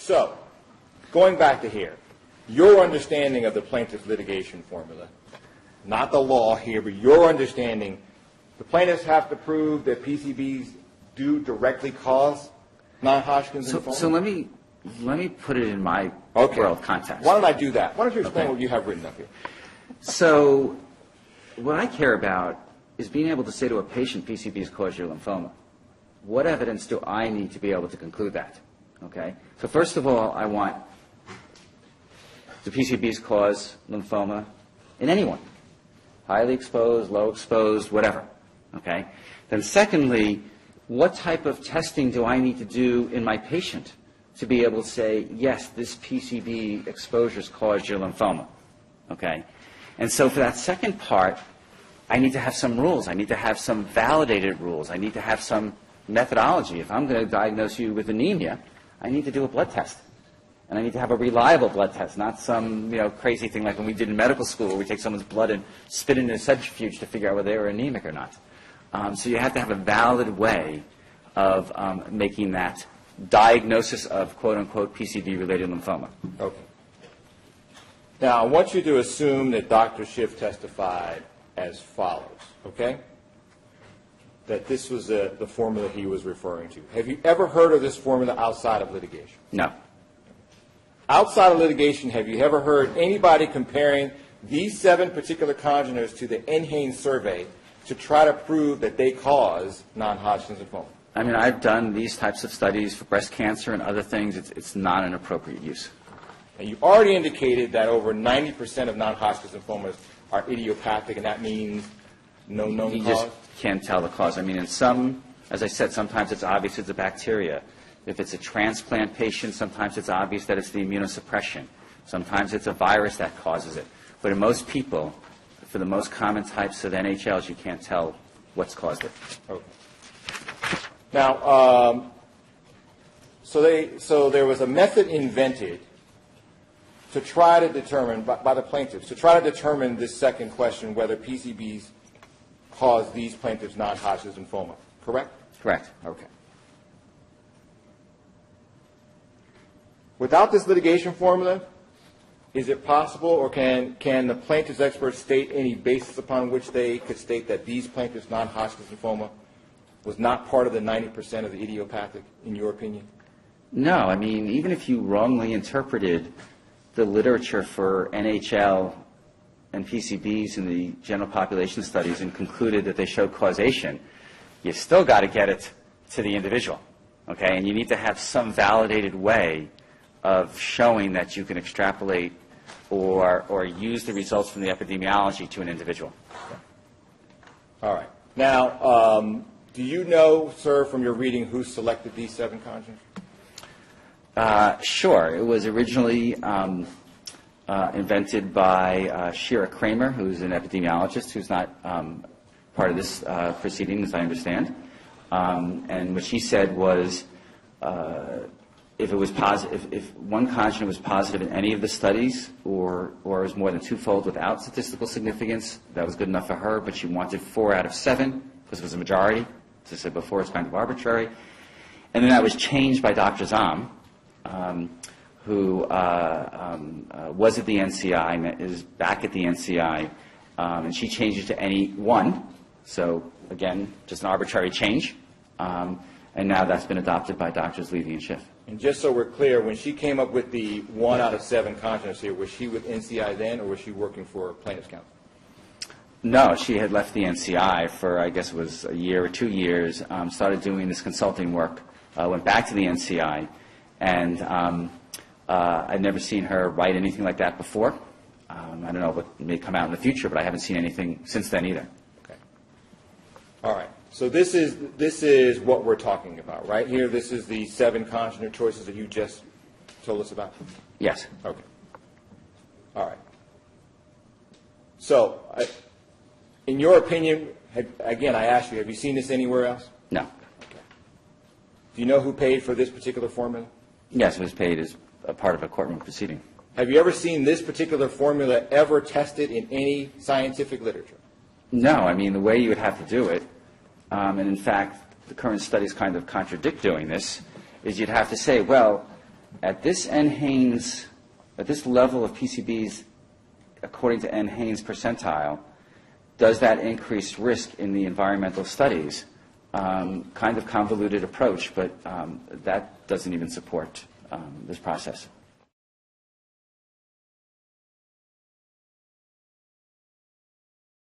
So, going back to here, your understanding of the plaintiff's litigation formula, not the law here, but your understanding, the plaintiffs have to prove that PCBs do directly cause non-Hodgkin's lymphoma? So let me put it in my world context. Why don't I do that? Why don't you explain what you have written up here? So what I care about is being able to say to a patient, PCBs cause your lymphoma. What evidence do I need to be able to conclude that? Okay? So first of all, I want the PCBs cause lymphoma in anyone, highly exposed, low exposed, whatever. Okay? Then secondly, what type of testing do I need to do in my patient to be able to say, yes, this PCB exposure's caused your lymphoma? Okay? And so for that second part, I need to have some rules. I need to have some validated rules. I need to have some methodology. If I'm going to diagnose you with anemia, I need to do a blood test. And I need to have a reliable blood test, not some crazy thing like when we did in medical school where we take someone's blood and spit it in a centrifuge to figure out whether they were anemic or not. So you have to have a valid way of making that diagnosis of quote-unquote PCB-related lymphoma. Okay. Now, I want you to assume that Dr. Schiff testified as follows, okay? That this was the formula he was referring to. Have you ever heard of this formula outside of litigation? No. Outside of litigation, have you ever heard anybody comparing these 7 particular congeners to the NHANES survey to try to prove that they cause non-Hodgkin's lymphoma? I mean, I've done these types of studies for breast cancer and other things. It's not an appropriate use. And you already indicated that over 90% of non-Hodgkin's lymphomas are idiopathic, and that means no known cause? You just can't tell the cause. I mean, in some, as I said, sometimes it's obvious it's a bacteria. If it's a transplant patient, sometimes it's obvious that it's the immunosuppression. Sometimes it's a virus that causes it. But in most people, for the most common types of NHLs, you can't tell what's caused it. Okay. Now, so there was a method invented to try to determine, by the plaintiffs, to try to determine this second question, whether PCBs cause these plaintiffs non-Hodgkin's lymphoma, correct? Correct. Okay. Without this litigation formula, is it possible, or can the plaintiff's experts state any basis upon which they could state that these plaintiffs' non-Hodgkin's lymphoma was not part of the 90% of the idiopathic, in your opinion? No. I mean, even if you wrongly interpreted the literature for NHL and PCBs in the general population studies and concluded that they showed causation, you still got to get it to the individual, okay? And you need to have some validated way of showing that you can extrapolate or use the results from the epidemiology to an individual. All right. Now, do you know, sir, from your reading, who selected these 7 congeners? Sure. It was originally invented by Shira Kramer, who's an epidemiologist who's not part of this proceeding, as I understand. And what she said was if it was positive, if one congener was positive in any of the studies or was more than 2-fold without statistical significance, that was good enough for her, but she wanted 4 out of 7 because it was a majority. As I said before, it's kind of arbitrary. And then that was changed by Dr. Zahm, who was at the NCI and is back at the NCI, and she changed it to any 1. So, again, just an arbitrary change. And now that's been adopted by Drs. Levy and Schiff. And just so we're clear, when she came up with the 1 out of 7 congeners here, was she with NCI then, or was she working for plaintiff's counsel? No, she had left the NCI for, I guess it was a year or 2 years, started doing this consulting work, went back to the NCI, and I'd never seen her write anything like that before. I don't know what may come out in the future, but I haven't seen anything since then either. Okay. All right. So this is what we're talking about, right here. This is the 7 congener choices that you just told us about? Yes. Okay. All right. So, in your opinion, again, I asked you, have you seen this anywhere else? No. Okay. Do you know who paid for this particular formula? Yes, it was paid as a part of a courtroom proceeding. Have you ever seen this particular formula ever tested in any scientific literature? No. I mean, the way you would have to do it, and in fact, the current studies kind of contradict doing this, is you'd have to say, well, at this N-Haynes, at this level of PCBs, according to N-Haynes percentile, does that increase risk in the environmental studies? Kind of convoluted approach, but that doesn't even support this process.